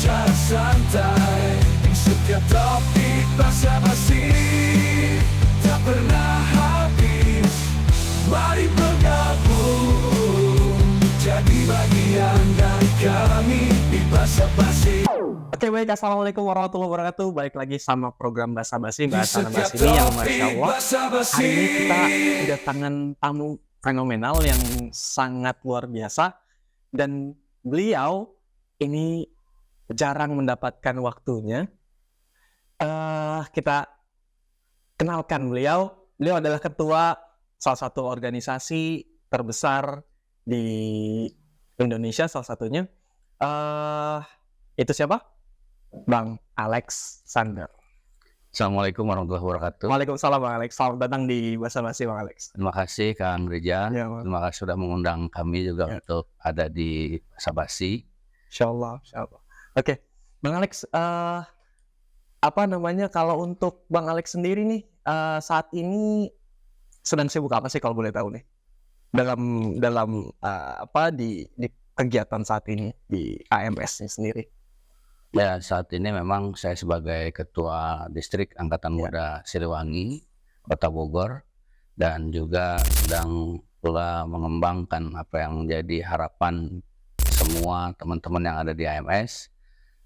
Bicara santai, setiap topik basa-basi tak pernah habis. Mari bergabung, jadi bagian dari kami di basa-basi. Oke baik, assalamualaikum warahmatullahi wabarakatuh. Balik lagi sama program Basa-Basi, bahasan basi ini yang Masya Allah hari ini kita kedatangan tamu fenomenal yang sangat luar biasa. Dan beliau ini jarang mendapatkan waktunya. Kita kenalkan beliau. Beliau adalah ketua salah satu organisasi terbesar di Indonesia, salah satunya. Itu siapa? Bang Alex Sander. Assalamualaikum warahmatullahi wabarakatuh. Waalaikumsalam Bang Alex. Selamat datang di Basa-Basi Bang Alex. Terima kasih Kang Rija. Ya, Bang. Terima kasih sudah mengundang kami juga untuk ada di Basa-Basi. Insyaallah. Oke, Bang Alex, kalau untuk Bang Alex sendiri nih, saat ini sedang sibuk apa sih kalau boleh tahu nih? Dalam di kegiatan saat ini di AMS-nya sendiri? Ya, saat ini memang saya sebagai Ketua Distrik Angkatan Muda Siliwangi, Kota Bogor, dan juga sedang pula mengembangkan apa yang menjadi harapan semua teman-teman yang ada di AMS.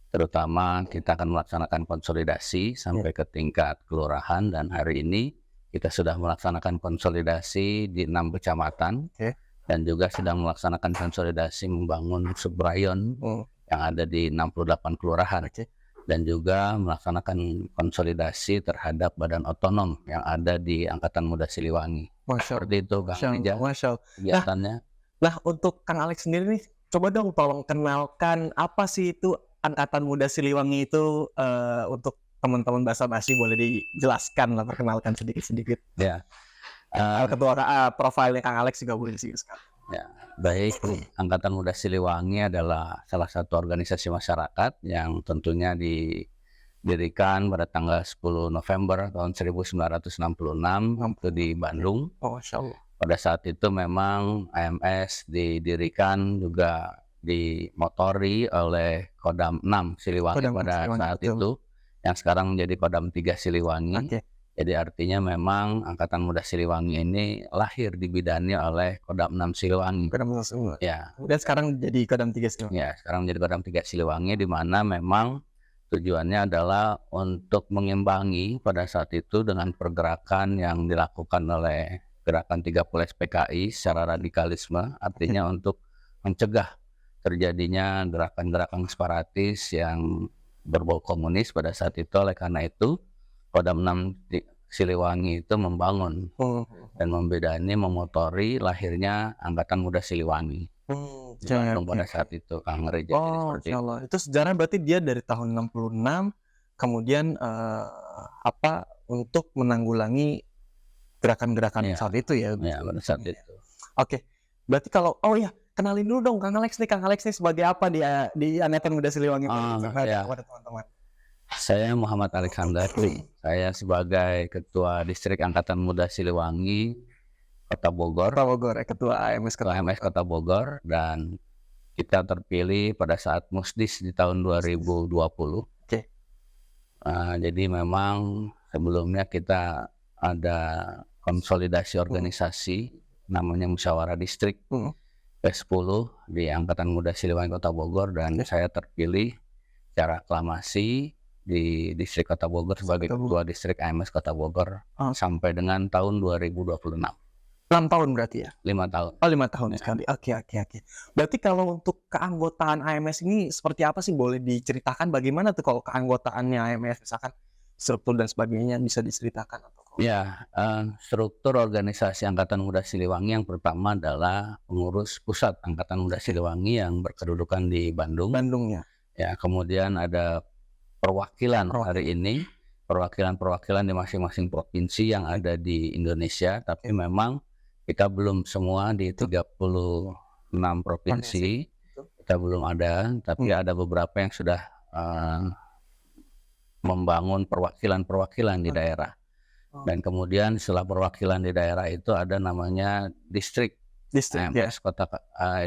Terutama kita akan melaksanakan konsolidasi sampai ke tingkat kelurahan, dan hari ini kita sudah melaksanakan konsolidasi di 6 kecamatan dan juga sedang melaksanakan konsolidasi membangun subrayon yang ada di 68 kelurahan, dan juga melaksanakan konsolidasi terhadap badan otonom yang ada di Angkatan Muda Siliwangi. Seperti itu Kang Rija kegiatannya. Nah, untuk Kang Alex sendiri nih, coba dong tolong kenalkan apa sih itu Angkatan Muda Siliwangi itu, untuk teman-teman Basa-Basi boleh dijelaskan lah, perkenalkan sedikit-sedikit. Ya. Ketua profilnya Kang Alex juga boleh sih sekarang. Ya, baik. Angkatan Muda Siliwangi adalah salah satu organisasi masyarakat yang tentunya didirikan pada tanggal 10 November tahun 1966 itu di Bandung. Oh, Masya Allah. Pada saat itu memang AMS didirikan juga dimotori oleh Kodam 6 Siliwangi pada saat itu, yang sekarang menjadi Kodam 3 Siliwangi. Jadi artinya memang Angkatan Muda Siliwangi ini lahir dibidangi oleh Kodam 6 Siliwangi. Ya. Dan sekarang jadi Kodam 3 Siliwangi. Ya, sekarang menjadi Kodam 3 Siliwangi, di mana memang tujuannya adalah untuk mengimbangi pada saat itu dengan pergerakan yang dilakukan oleh Gerakan 30 PKI secara radikalisme, artinya untuk mencegah terjadinya gerakan-gerakan separatis yang berbau komunis pada saat itu. Oleh karena itu Kodam 6 Siliwangi itu membangun dan membedani, memotori lahirnya Angkatan Muda Siliwangi. Pada saat itu Kang Rija. Allah. Itu sejarah berarti dia dari tahun 66, kemudian untuk menanggulangi gerakan-gerakan saat itu ya. Ya, pada saat itu. Oke. Berarti kenalin dulu dong Kang Alex nih. Kang Alex nih sebagai apa di Angkatan Muda Siliwangi? Kepada teman-teman. Saya Muhammad Alexander. Saya sebagai Ketua Distrik Angkatan Muda Siliwangi Kota Bogor, Ketua AMS Kota Bogor, dan kita terpilih pada saat Musdis di tahun 2020. Jadi memang sebelumnya kita ada konsolidasi organisasi namanya Musyawarah Distrik ke-10 di Angkatan Muda Siliwangi Kota Bogor, dan saya terpilih secara aklamasi di Distrik Kota Bogor sebagai Ketua Distrik AMS Kota Bogor sampai dengan tahun 2026. 6 tahun berarti ya? 5 tahun. Oh, 5 tahun sekali. Oke. Berarti kalau untuk keanggotaan AMS ini seperti apa sih? Boleh diceritakan bagaimana tuh kalau keanggotaannya AMS, misalkan struktur dan sebagainya, bisa diceritakan? Ya, struktur organisasi Angkatan Muda Siliwangi yang pertama adalah pengurus pusat Angkatan Muda Siliwangi yang berkedudukan di Bandung. Ya, kemudian ada perwakilan hari ini, perwakilan di masing-masing provinsi yang ada di Indonesia, tapi memang kita belum semua di 36 provinsi, kita belum ada, tapi ada beberapa yang sudah membangun perwakilan di daerah. Dan kemudian setelah perwakilan di daerah itu ada namanya distrik Distrik ya. AMS kota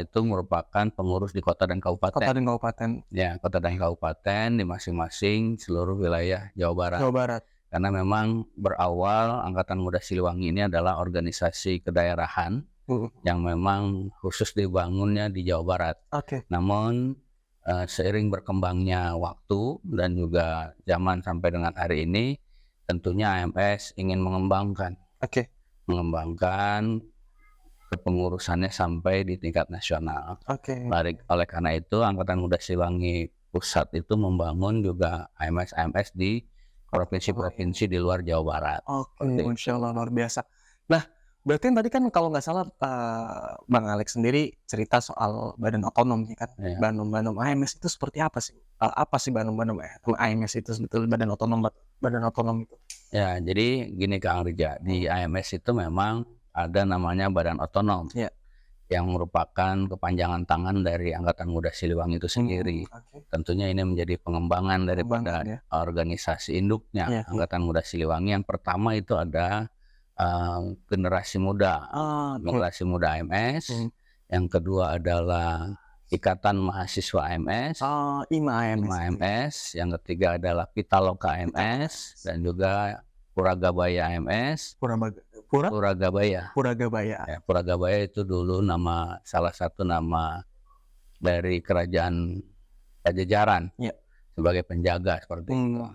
itu merupakan pengurus di kota dan Kota kabupaten. dan kabupaten Ya, kota dan kabupaten di masing-masing seluruh wilayah Jawa Barat. Jawa Barat. Karena memang berawal Angkatan Muda Siliwangi ini adalah organisasi kedaerahan yang memang khusus dibangunnya di Jawa Barat. Oke. Namun seiring berkembangnya waktu dan juga zaman sampai dengan hari ini, tentunya AMS ingin mengembangkan kepengurusannya sampai di tingkat nasional. Oleh karena itu, Angkatan Muda Siliwangi Pusat itu membangun juga AMS di provinsi-provinsi di luar Jawa Barat. Insya Allah luar biasa. Nah, berarti tadi kan kalau nggak salah Bang Alex sendiri cerita soal badan otonom nih kan. Ya. Badan AMS itu seperti apa sih? Apa sih badan AMS itu sebetulnya badan otonom itu? Ya, jadi gini Kang Rija, di AMS itu memang ada namanya badan otonom. Ya. Yang merupakan kepanjangan tangan dari Angkatan Muda Siliwangi itu sendiri. Tentunya ini menjadi pengembangan daripada organisasi induknya Angkatan Muda Siliwangi. Yang pertama itu ada generasi muda AMS. Yang kedua adalah Ikatan Mahasiswa AMS, IMA AMS. Yang ketiga adalah Pitaloka AMS dan juga Puragabaya AMS. Puragabaya. Ya, Puragabaya itu dulu salah satu nama dari kerajaan Pajajaran sebagai penjaga seperti itu.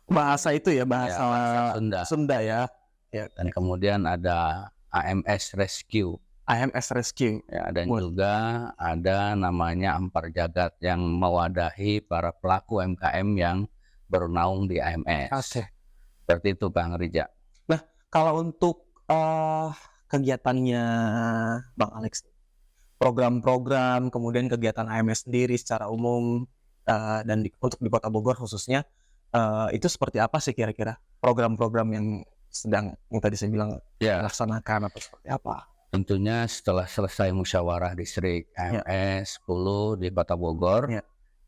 Bahasa itu ya, bahasa Sunda ya. Dan kemudian ada AMS Rescue. Ya, dan juga ada namanya Ampar Jagat yang mewadahi para pelaku UMKM yang bernaung di AMS. Seperti itu Bang Rija. Nah, kalau untuk kegiatannya Bang Alex, program-program, kemudian kegiatan AMS sendiri secara umum dan untuk di Kota Bogor khususnya, itu seperti apa sih kira-kira program-program yang tadi saya bilang dilaksanakan atau seperti apa? Tentunya setelah selesai musyawarah distrik AMS 10 di Kota Bogor,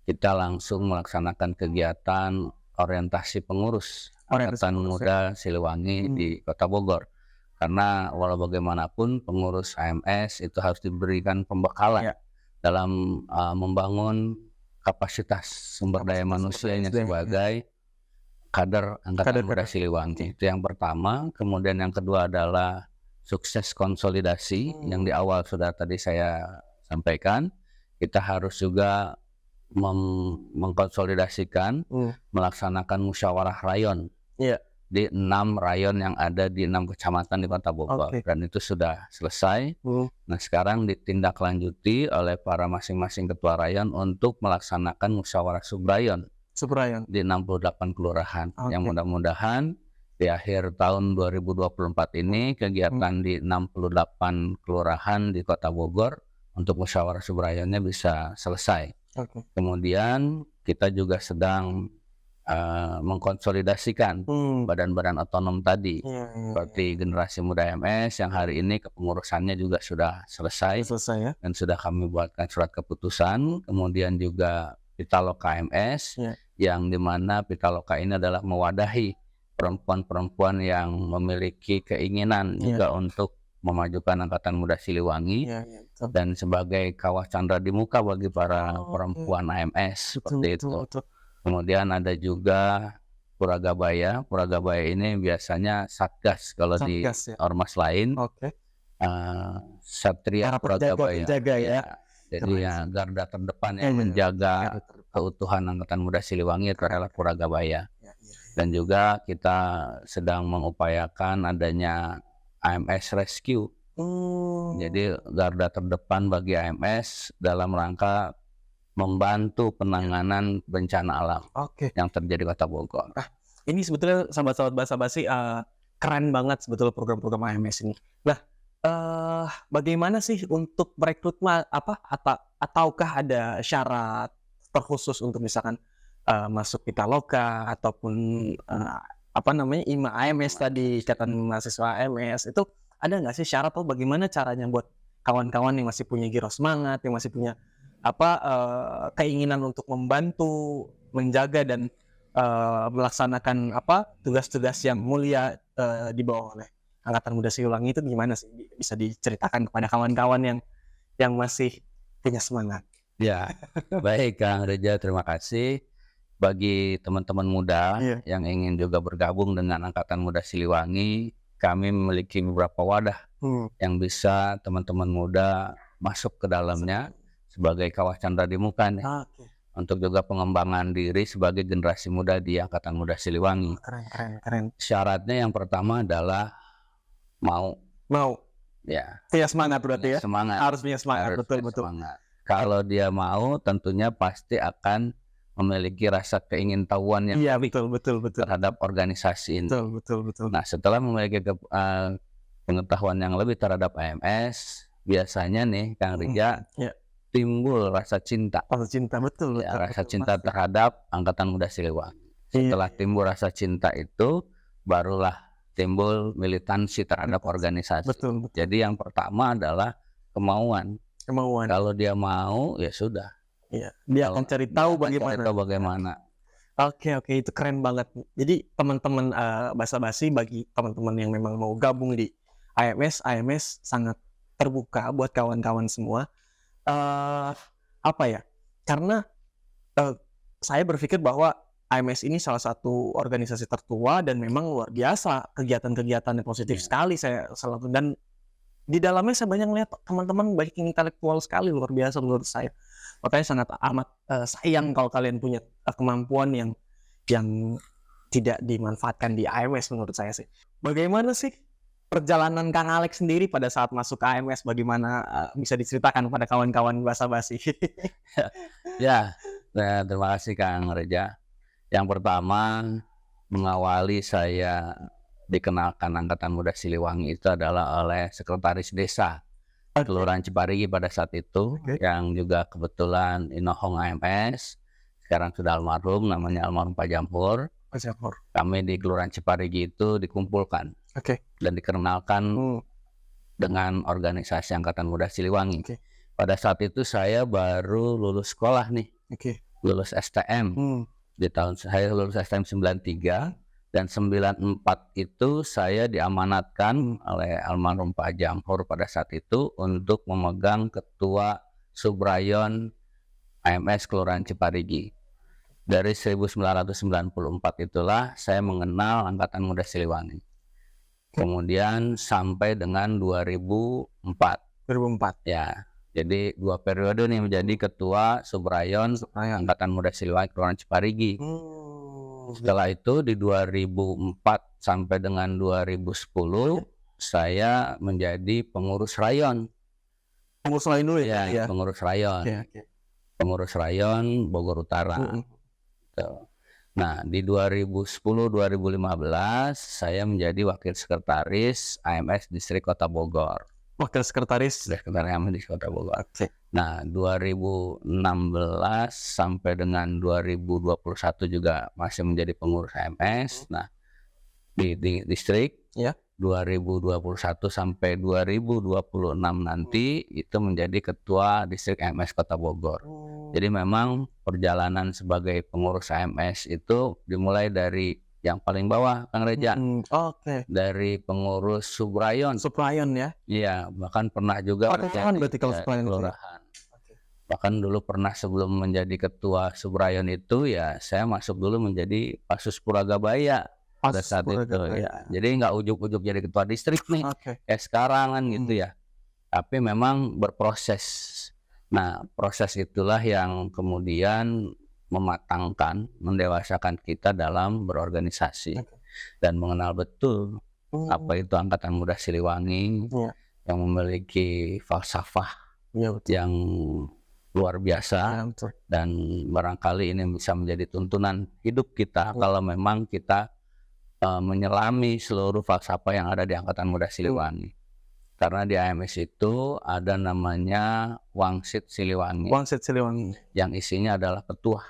kita langsung melaksanakan kegiatan orientasi pengurus Angkatan Muda Siliwangi di Kota Bogor. Karena walau bagaimanapun pengurus AMS itu harus diberikan pembekalan dalam membangun kapasitas sumber daya manusianya sebagai kader Angkatan Muda Siliwangi. Itu yang pertama. Kemudian yang kedua adalah sukses konsolidasi yang di awal sudah tadi saya sampaikan. Kita harus juga mengkonsolidasikan, melaksanakan musyawarah rayon di 6 rayon yang ada di 6 kecamatan di Kota Bogor. Dan itu sudah selesai. Nah, sekarang ditindaklanjuti oleh para masing-masing ketua rayon untuk melaksanakan musyawarah subrayon di 68 kelurahan. Yang mudah-mudahan di akhir tahun 2024 ini kegiatan di 68 kelurahan di Kota Bogor untuk musyawarah subrayonnya bisa selesai. Kemudian kita juga sedang mengkonsolidasikan badan-badan otonom tadi, seperti generasi muda AMS yang hari ini kepengurusannya juga sudah selesai dan sudah kami buatkan surat keputusan. Kemudian juga Pitaloka AMS yang dimana Pitaloka ini adalah mewadahi perempuan-perempuan yang memiliki keinginan juga untuk memajukan Angkatan Muda Siliwangi dan sebagai kawah candra di muka bagi para perempuan AMS seperti itu. Kemudian ada juga Puragabaya. Puragabaya ini biasanya satgas kalau di ormas lain. Satria Puragabaya. Jadi garda terdepan yang menjaga keutuhan Angkatan Muda Siliwangi itu adalah Puragabaya. Dan juga kita sedang mengupayakan adanya AMS Rescue. Jadi garda terdepan bagi AMS dalam rangka membantu penanganan bencana alam yang terjadi di Kota Bogor. Ini sebetulnya sahabat-sahabat basa-basi keren banget sebetulnya program-program AMS ini. Nah, bagaimana sih untuk merekrutmen ataukah ada syarat terkhusus untuk misalkan masuk Pitaloka ataupun IMA AMS tadi, Ikatan Mahasiswa AMS, itu ada nggak sih syarat atau bagaimana caranya buat kawan-kawan yang masih punya giro semangat, yang masih punya keinginan untuk membantu, menjaga dan melaksanakan tugas-tugas yang mulia dibawa oleh Angkatan Muda Siliwangi itu gimana sih? Bisa diceritakan kepada kawan-kawan yang masih punya semangat. Ya, baik Kang Reja, terima kasih. Bagi teman-teman muda Iya. yang ingin juga bergabung dengan Angkatan Muda Siliwangi, kami memiliki beberapa wadah yang bisa teman-teman muda masuk ke dalamnya sebagai kawah candra di muka nih, Oke. untuk juga pengembangan diri sebagai generasi muda di Angkatan Muda Siliwangi. Keren. Syaratnya yang pertama adalah mau, Mau ya, punya semangat berarti ya. semangat. Harus punya semangat, Harus betul. semangat. Kalau dia mau, tentunya pasti akan memiliki rasa keingintahuan yang Iya, lebih betul. terhadap organisasi ini. Betul. Nah, setelah memiliki pengetahuan yang lebih terhadap AMS, biasanya nih Kang Rija, Iya. timbul rasa cinta. Rasa cinta, betul. Ya, rasa cinta terhadap Angkatan Muda Siliwangi. Setelah timbul rasa cinta itu, barulah timbul militansi terhadap organisasi. Betul. Jadi yang pertama adalah kemauan. Kalau dia mau, ya sudah. Iya. Dia akan cari tahu bagaimana. Oke, itu keren banget. Jadi teman-teman basa-basi, bagi teman-teman yang memang mau gabung di AMS sangat terbuka buat kawan-kawan semua. Apa ya? Karena saya berpikir bahwa AMS ini salah satu organisasi tertua dan memang luar biasa kegiatan-kegiatan yang positif sekali saya selalu, dan di dalamnya saya banyak lihat teman-teman baik yang intelektual sekali, luar biasa menurut saya. Makanya sangat amat sayang kalau kalian punya kemampuan yang tidak dimanfaatkan di AMS menurut saya sih. Bagaimana sih perjalanan Kang Alex sendiri pada saat masuk ke AMS? Bagaimana bisa diceritakan pada kawan-kawan basa-basi? Ya, terima kasih Kang Reja. Yang pertama, mengawali saya dikenalkan Angkatan Muda Siliwangi itu adalah oleh Sekretaris Desa Kelurahan Ciparigi pada saat itu, yang juga kebetulan inohong AMS, sekarang sudah almarhum, namanya almarhum Pak Jampur. Kami di Kelurahan Ciparigi itu dikumpulkan dan dikenalkan dengan organisasi Angkatan Muda Siliwangi. Pada saat itu saya baru lulus sekolah nih, lulus STM. Di tahun saya lulus STM 93, dan 94 itu saya diamanatkan oleh almarhum Pak Jamhur pada saat itu untuk memegang ketua Subrayon AMS Kelurahan Ciparigi. Dari 1994 itulah saya mengenal Angkatan Muda Siliwangi. Kemudian sampai dengan 2004. Ya. Jadi 2 periode nih menjadi ketua Subrayon Angkatan Muda Siliwangi Kelurahan Ciparigi. Setelah itu di 2004 sampai dengan 2010 saya menjadi pengurus rayon. Pengurus rayon dulu ya? Pengurus rayon. Pengurus rayon Bogor Utara. Nah, di 2010-2015 saya menjadi wakil sekretaris AMS Distrik Kota Bogor. Wakil sekretaris AMS di Kota Bogor. Nah, 2016 sampai dengan 2021 juga masih menjadi pengurus AMS. Nah, di distrik 2021 sampai 2026 nanti itu menjadi ketua distrik AMS Kota Bogor. Jadi memang perjalanan sebagai pengurus AMS itu dimulai dari yang paling bawah, Kang Reja. Dari pengurus Subrayon ya? Iya, bahkan pernah juga berarti kalau Subrayon kelurahan. Bahkan dulu pernah sebelum menjadi ketua Subrayon itu ya saya masuk dulu menjadi Pasus Puragabaya pada saat itu ya. Jadi nggak ujuk-ujuk jadi ketua distrik nih kayak sekarang kan gitu ya. Tapi memang berproses. Nah, proses itulah yang kemudian mematangkan, mendewasakan kita dalam berorganisasi dan mengenal betul apa itu Angkatan Muda Siliwangi yang memiliki falsafah yang luar biasa, dan barangkali ini bisa menjadi tuntunan hidup kita kalau memang kita menyelami seluruh falsafah yang ada di Angkatan Muda Siliwangi. Karena di AMS itu ada namanya Wangsit Siliwangi. Yang isinya adalah petuah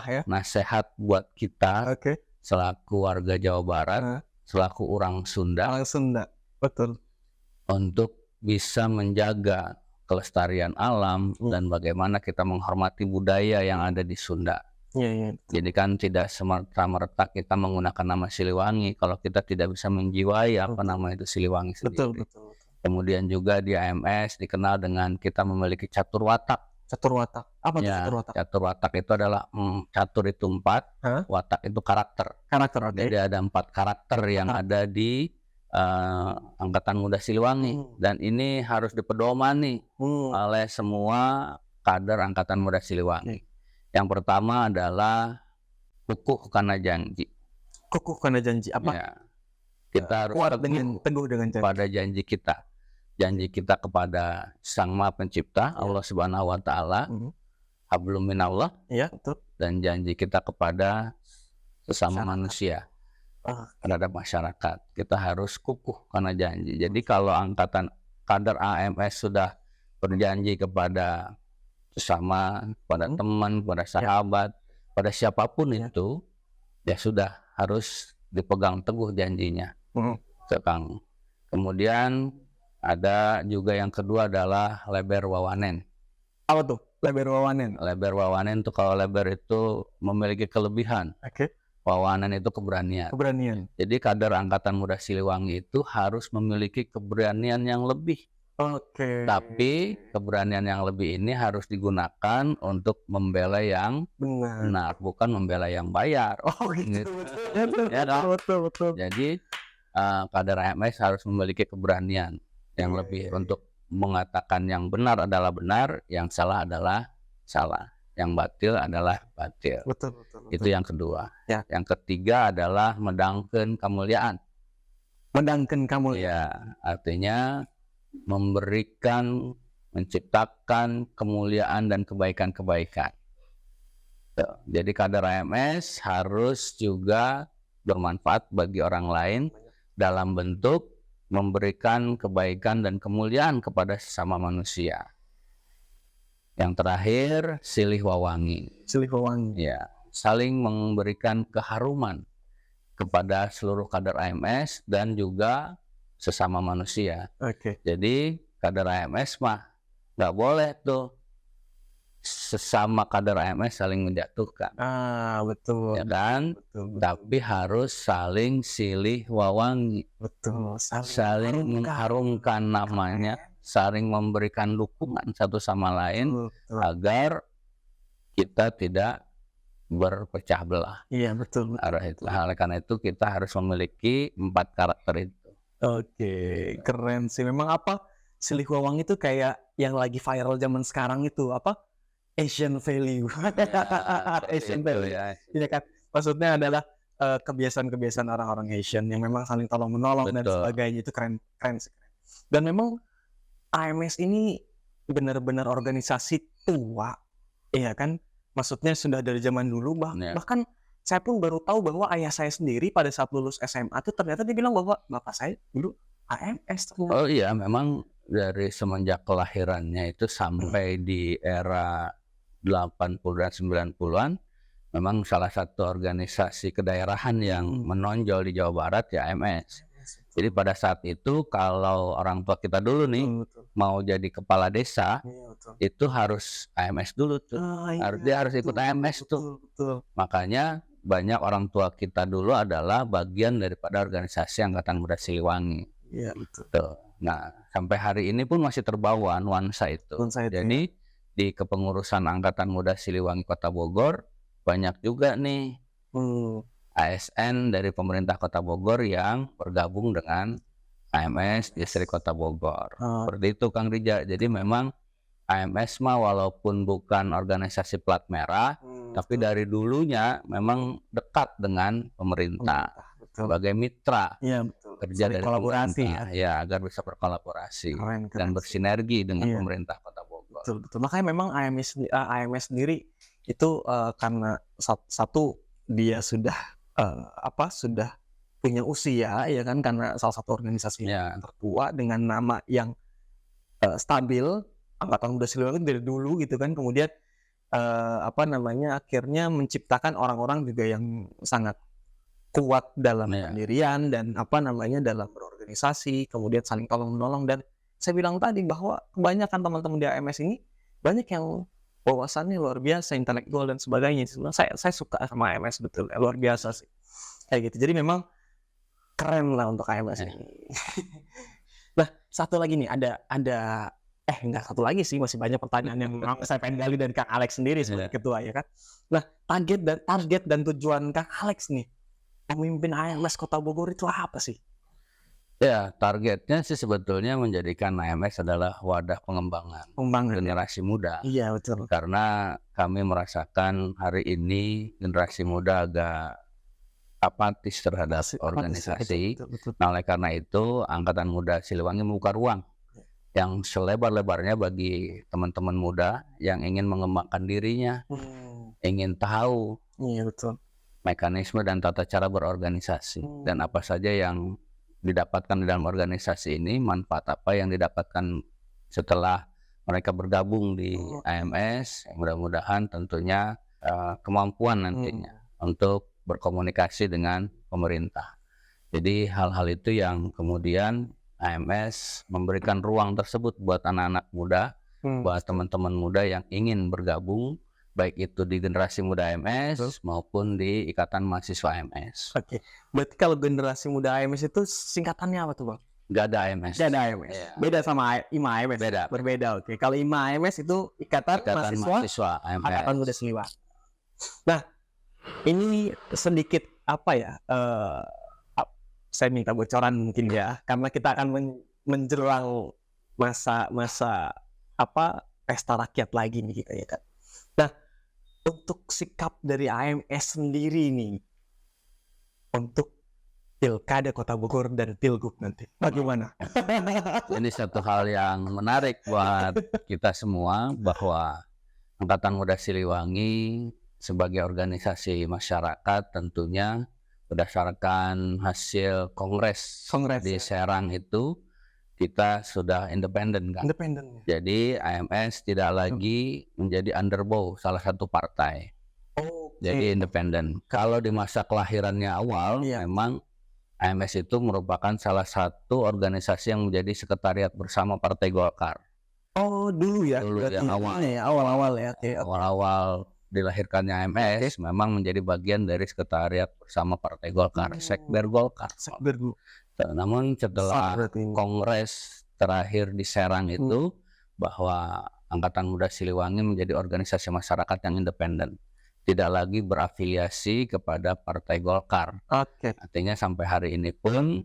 ya. Nasihat buat kita selaku warga Jawa Barat, selaku orang Sunda. Betul. Untuk bisa menjaga kelestarian alam dan bagaimana kita menghormati budaya yang ada di Sunda. Iya, iya. Jadi kan tidak semerta-merta kita menggunakan nama Siliwangi kalau kita tidak bisa menjiwai apa nama itu Siliwangi Betul, sendiri. betul. Kemudian juga di AMS dikenal dengan kita memiliki catur watak. Catur watak. Apa tuh Ya, catur watak? catur watak itu adalah catur itu 4, Hah? watak itu karakter. Karakter, oke. Jadi ada 4 karakter yang ada di Angkatan Muda Siliwangi, dan ini harus dipedomani oleh semua kader Angkatan Muda Siliwangi. Yang pertama adalah kukuh karena janji. Kukuh karena janji. Apa? Ya, kita harus Kuat dengan teguh dengan janji. pada janji kita. Janji kita kepada Sang Maha Pencipta, Allah Subhanahu wa taala, hablum minallah, Iya, betul. dan janji kita kepada sesama manusia, terhadap masyarakat. Kita harus kukuh karena janji. Jadi kalau angkatan kader AMS sudah berjanji kepada sesama, pada teman, pada sahabat, pada siapapun itu, ya sudah harus dipegang teguh janjinya. Kang. Kemudian ada juga yang kedua adalah leber wawanen. Apa tuh? Leber wawanen. Leber wawanen itu, kalau leber itu memiliki kelebihan. Oke. Wawanen itu keberanian. Keberanian. Jadi kader Angkatan Muda Siliwangi itu harus memiliki keberanian yang lebih. Oke. Tapi keberanian yang lebih ini harus digunakan untuk membela yang benar, bukan membela yang bayar. Oh gitu. Betul. Ya, betul. Jadi kader AMS harus memiliki keberanian yang lebih untuk mengatakan yang benar adalah benar, yang salah adalah salah, yang batil adalah batil. Betul. Itu yang kedua. Ya. Yang ketiga adalah medangkeun kemuliaan. Medangkeun kemuliaan. Ya, artinya memberikan, menciptakan kemuliaan dan kebaikan-kebaikan. Jadi kader AMS harus juga bermanfaat bagi orang lain dalam bentuk memberikan kebaikan dan kemuliaan kepada sesama manusia. Yang terakhir, silih wawangi. Silih wawangi. Ya, saling memberikan keharuman kepada seluruh kader AMS dan juga sesama manusia. Oke. Jadi kader AMS mah nggak boleh tuh sesama kader AMS saling menjatuhkan. Betul. Ya kan? Betul. Tapi harus saling silih wawangi. Betul. Saling mengharumkan namanya, saling memberikan dukungan satu sama lain, agar kita tidak berpecah belah. Iya, betul. Oleh karena itu kita harus memiliki 4 karakter itu. Oke, keren sih. Memang silih wawangi itu kayak yang lagi viral zaman sekarang itu Asian value. Asian value. Iya kan? Maksudnya adalah kebiasaan-kebiasaan orang-orang Asian yang memang saling tolong menolong dan sebagainya, itu keren sih. Dan memang AMS ini benar-benar organisasi tua, iya kan? Maksudnya sudah dari zaman dulu, bahkan saya pun baru tahu bahwa ayah saya sendiri pada saat lulus SMA itu ternyata dia bilang bahwa bapak saya dulu AMS. Oh iya, memang dari semenjak kelahirannya itu sampai di era 80 dan 90-an, memang salah satu organisasi kedaerahan yang menonjol di Jawa Barat ya AMS. Jadi pada saat itu kalau orang tua kita dulu nih mau jadi kepala desa, itu harus AMS dulu tuh. Dia harus ikut AMS tuh. Makanya banyak orang tua kita dulu adalah bagian daripada organisasi Angkatan Muda Siliwangi. Iya, betul. Nah, sampai hari ini pun masih terbawa nuansa itu. Jadi di kepengurusan Angkatan Muda Siliwangi Kota Bogor banyak juga nih ASN dari pemerintah Kota Bogor yang bergabung dengan AMS Distrik Kota Bogor. Seperti itu Kang Rija. Jadi memang AMS mah walaupun bukan organisasi plat merah, tapi dari dulunya memang dekat dengan pemerintah sebagai mitra. Iya, betul. Kerja dari kolaborasi ya, agar bisa berkolaborasi dan bersinergi dengan pemerintah Kota Bogor. Betul. Makanya memang AMS sendiri itu karena satu dia sudah sudah punya usia, ya kan, karena salah satu organisasi yang tertua dengan nama yang stabil, Angkatan Muda Siliwangi dari dulu gitu kan. Kemudian akhirnya menciptakan orang-orang juga yang sangat kuat dalam pendirian dan dalam berorganisasi, kemudian saling tolong menolong. Dan saya bilang tadi bahwa kebanyakan teman-teman di AMS ini banyak yang wawasannya luar biasa, intelektual dan sebagainya. Sebenarnya saya suka sama AMS betul, luar biasa sih. Kayak gitu. Jadi memang keren lah untuk AMS ini. Nah, satu lagi nih, enggak satu lagi sih, masih banyak pertanyaan yang saya pengen gali dari Kang Alex sendiri sebagai ketua ya kan. Nah, target dan tujuan Kang Alex nih memimpin AMS Kota Bogor itu apa sih? Ya, targetnya sih sebetulnya menjadikan AMS adalah wadah pengembangan generasi muda. Iya, betul. Karena kami merasakan hari ini generasi muda agak apatis terhadap organisasi. Betul. Nah, oleh karena itu Angkatan Muda Siliwangi membuka ruang yang selebar-lebarnya bagi teman-teman muda yang ingin mengembangkan dirinya, ingin tahu mekanisme dan tata cara berorganisasi, dan apa saja yang didapatkan di dalam organisasi ini, manfaat apa yang didapatkan setelah mereka bergabung di AMS. Mudah-mudahan tentunya kemampuan nantinya untuk berkomunikasi dengan pemerintah. Jadi hal-hal itu yang kemudian AMS memberikan ruang tersebut buat anak-anak muda, buat teman-teman muda yang ingin bergabung, baik itu di generasi muda AMS maupun di Ikatan Mahasiswa AMS. Oke, berarti kalau generasi muda AMS itu singkatannya apa tuh Bang? Gak ada AMS. Gak ada AMS. Yeah. Beda sama IMA AMS. Berbeda. Oke. Kalau IMA AMS itu Ikatan Mahasiswa AMS. Angkatan Muda Siliwangi. Nah, ini sedikit apa ya? Saya minta bocoran mungkin ya, karena kita akan menjelang masa pesta rakyat lagi nih kita ya kan. Nah, untuk sikap dari AMS sendiri nih untuk Pilkada Kota Bogor dan Pilgub nanti, bagaimana? Ini satu hal yang menarik buat kita semua, bahwa Angkatan Muda Siliwangi sebagai organisasi masyarakat tentunya berdasarkan hasil kongres di Serang itu kita sudah independen kan. Jadi AMS tidak lagi menjadi underbow salah satu partai. Jadi independen. Kalau di masa kelahirannya awal memang AMS itu merupakan salah satu organisasi yang menjadi sekretariat bersama Partai Golkar. Oh, dulu ya. Dulu yang awal-awal ya. Awal-awal dilahirkannya AMS memang menjadi bagian dari sekretariat bersama Partai Golkar, Sekber Golkar. Namun setelah kongres terakhir di Serang itu, bahwa Angkatan Muda Siliwangi menjadi organisasi masyarakat yang independen, tidak lagi berafiliasi kepada Partai Golkar. Artinya sampai hari ini pun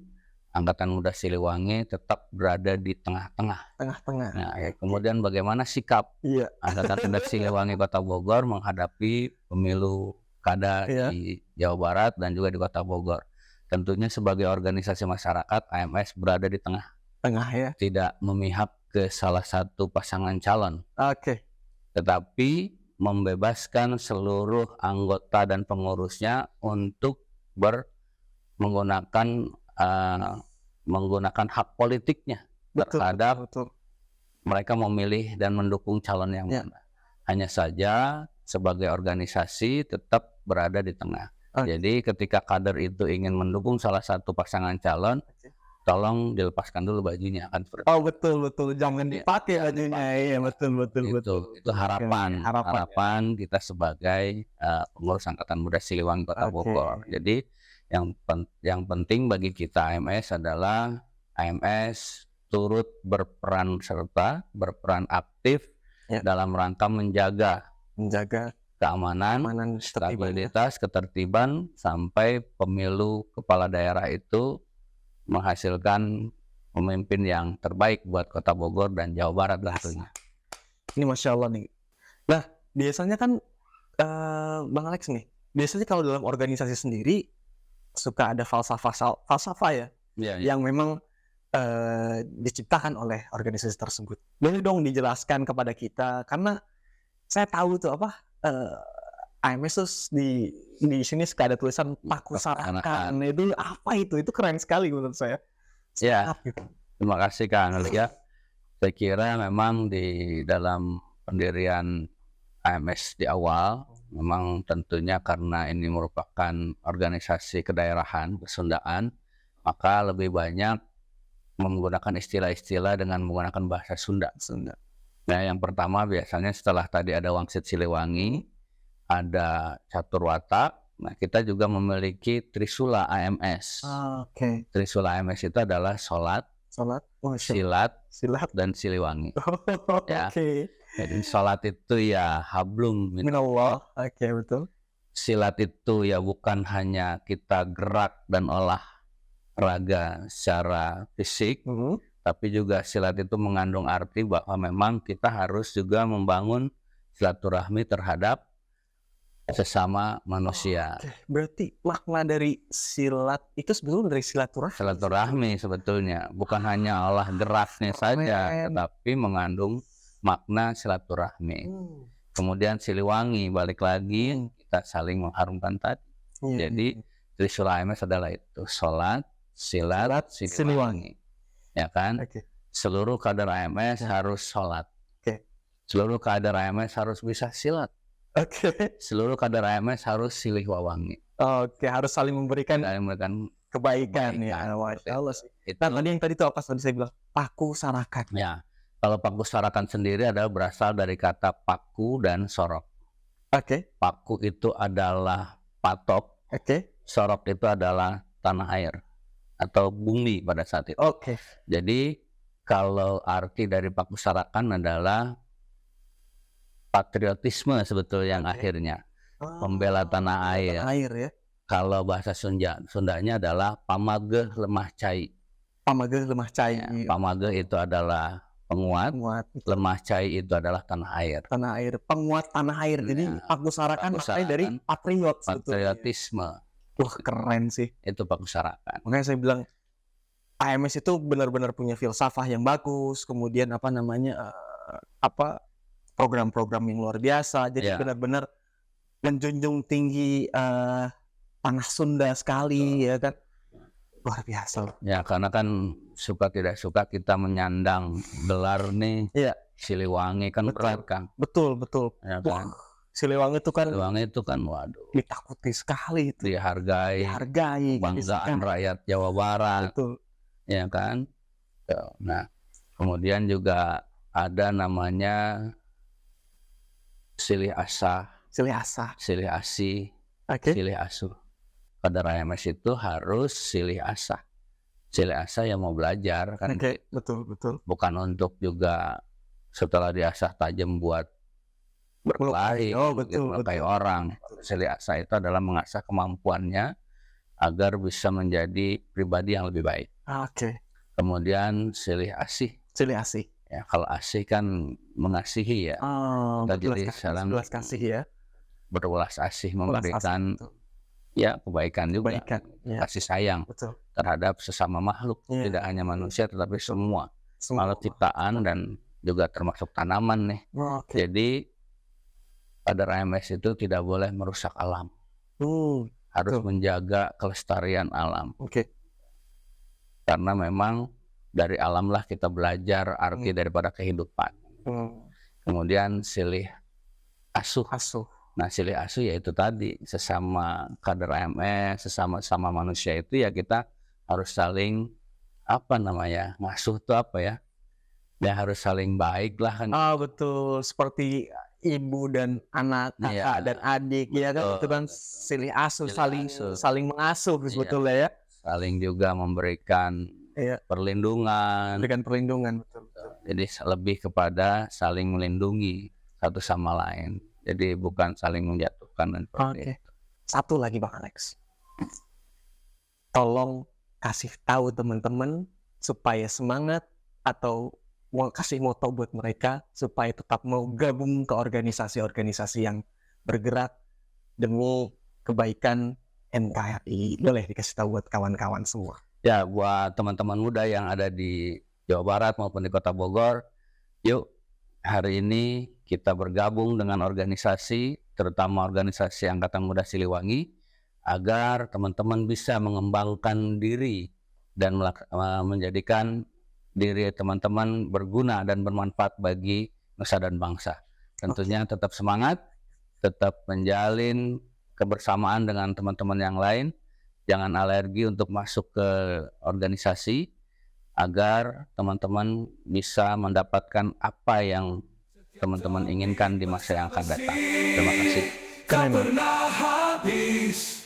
Angkatan Muda Siliwangi tetap berada di tengah-tengah. Nah, kemudian bagaimana sikap Angkatan Muda Siliwangi Kota Bogor menghadapi pemilu kada di Jawa Barat dan juga di Kota Bogor. Tentunya sebagai organisasi masyarakat, AMS berada di tengah ya. Tidak memihak ke salah satu pasangan calon. Tetapi membebaskan seluruh anggota dan pengurusnya untuk menggunakan hak politiknya terhadap mereka memilih dan mendukung calon yang mana. Hanya saja sebagai organisasi tetap berada di tengah. Jadi ketika kader itu ingin mendukung salah satu pasangan calon, tolong dilepaskan dulu bajunya, kan seperti betul, jangan dipakai bajunya. Iya, betul. Itu harapan kita sebagai pengurus Angkatan Muda Siliwangi Kota Bogor. Jadi yang penting bagi kita AMS adalah AMS turut berperan aktif dalam rangka menjaga keamanan, stabilitas, ketertiban sampai pemilu kepala daerah itu menghasilkan pemimpin yang terbaik buat Kota Bogor dan Jawa Barat tentunya. Ini Masya Allah nih. Nah, biasanya kan Bang Alex nih, biasanya kalau dalam organisasi sendiri suka ada falsafah ya, yang memang diciptakan oleh organisasi tersebut. Boleh dong dijelaskan kepada kita, karena saya tahu tuh AMS tuh di sini suka ada tulisan pakusarakan. Itu apa itu? Itu keren sekali menurut saya. Terima kasih Kang Alia. Saya kira memang di dalam pendirian AMS di awal, memang tentunya karena ini merupakan organisasi kedaerahan, kesundaan, maka lebih banyak menggunakan istilah-istilah dengan menggunakan bahasa Sunda. Nah, yang pertama biasanya setelah tadi ada Wangsit Siliwangi, ada Catur Watak. Nah, kita juga memiliki Trisula AMS. Oke. Trisula AMS itu adalah sholat, Sholat, silat, silat. dan Siliwangi. Ya. Oke. Jadi sholat itu ya hablum Minallah. Oke, betul. Silat itu ya bukan hanya kita gerak dan olahraga secara fisik, tapi juga silat itu mengandung arti bahwa memang kita harus juga membangun silaturahmi terhadap sesama manusia. Oke, berarti makna dari silat itu sebetulnya dari silaturahmi. Silaturahmi sebetulnya bukan hanya olah geraknya saja, Keren. tetapi mengandung makna silaturahmi. Kemudian Siliwangi, balik lagi kita saling mengharumkan tadi. Iya, Jadi Trisula AMS adalah itu, sholat, silat, Siliwangi. Ya kan? Oke. Seluruh kader AMS harus sholat. Oke. Seluruh kader AMS harus bisa silat. Oke. Seluruh kader AMS harus silih wawangi. Oke, harus saling memberikan Dan memberikan kebaikan kebaikan. ya. Masya Allah sih. itu. Nah, tadi yang tadi itu apa tadi saya bilang? Paku sarakan. Ya, kalau paku sarakan sendiri adalah berasal dari kata paku dan sorok. Oke. Paku itu adalah patok, Oke. sorok itu adalah tanah air atau bumi pada saat itu. Oke. Jadi kalau arti dari paku sarakan adalah patriotisme sebetulnya yang Oke. akhirnya pembela tanah air. Tanah air ya. Kalau bahasa Sundanya adalah pamageh lemah cai. Pamageh lemah cai. Ya, pamageh itu adalah penguat, Penguat lemah cai itu adalah tanah air. tanah air, penguat tanah air. Jadi Nah, paku sarakan paku maknanya dari sarakan, patriot sebetulnya. Patriotisme Wah, keren sih. itu paku sarakan. Makanya saya bilang AMS itu benar-benar punya filsafah yang bagus, kemudian apa namanya program-program yang luar biasa. Jadi Ya. benar-benar menjunjung tinggi tanah Sunda sekali ya kan. Luar biasa loh. Ya, karena kan suka tidak suka kita menyandang gelar nih. Iya. Siliwangi kan Betul. berat kan. Betul. Ya Wah, kan. Siliwangi itu kan Siliwangi itu kan waduh, ditakuti sekali itu. dihargai, Dihargai, banggaan disukai. rakyat Jawa Barat. Betul. Ya kan. Nah, kemudian juga ada namanya silih asah, Silih asah. silih asih, Oke. silih asuh. Kader AMS itu harus silih asah. Silih asah yang mau belajar kan, Oke, betul. bukan untuk juga setelah diasah tajam buat berkelahi, Oh, betul. melukai orang. Silih asah itu adalah mengasah kemampuannya agar bisa menjadi pribadi yang lebih baik. Oke. Kemudian silih asih. Silih asih. Ya, kalau asih kan mengasihi ya. Oh, Kita jadi belas kasih ya. berwelas asih, Belas memberikan asih, betul. ya kebaikan juga, Kebaikan, ya. kasih sayang Betul. terhadap sesama makhluk, Iya. tidak hanya manusia tetapi semua Semua. makhluk ciptaan dan juga termasuk tanaman nih. Oke. Jadi kader AMS itu tidak boleh merusak alam, harus Betul. menjaga kelestarian alam, Oke. karena memang dari alamlah kita belajar arti daripada kehidupan. Kemudian silih asuh. Nah, silih asuh yaitu tadi sesama kader AMS, sesama manusia itu ya kita harus saling ngasuh itu ya harus saling baik lah kan. Ah, betul, seperti ibu dan anak, kakak Iya. dan adik ya kan, Betul. itu kan silih asuh, Silih saling mengasuh sebetulnya ya. Saling juga memberikan Iya. perlindungan. Berikan perlindungan, betul. Jadi lebih kepada saling melindungi satu sama lain. Jadi bukan saling menjatuhkan dan seperti Oke. itu. Satu lagi Bang Alex. Tolong kasih tahu teman-teman supaya semangat atau mau kasih moto buat mereka supaya tetap mau gabung ke organisasi-organisasi yang bergerak demi kebaikan NKRI. Boleh dikasih tahu buat kawan-kawan semua. Ya, buat teman-teman muda yang ada di Jawa Barat maupun di Kota Bogor, yuk hari ini kita bergabung dengan organisasi, terutama organisasi Angkatan Muda Siliwangi, agar teman-teman bisa mengembangkan diri dan menjadikan diri teman-teman berguna dan bermanfaat bagi nusa dan bangsa. Tentunya tetap semangat, tetap menjalin kebersamaan dengan teman-teman yang lain, jangan alergi untuk masuk ke organisasi agar teman-teman bisa mendapatkan apa yang teman-teman inginkan di masa yang akan datang. Terima kasih. Keren. pernah habis.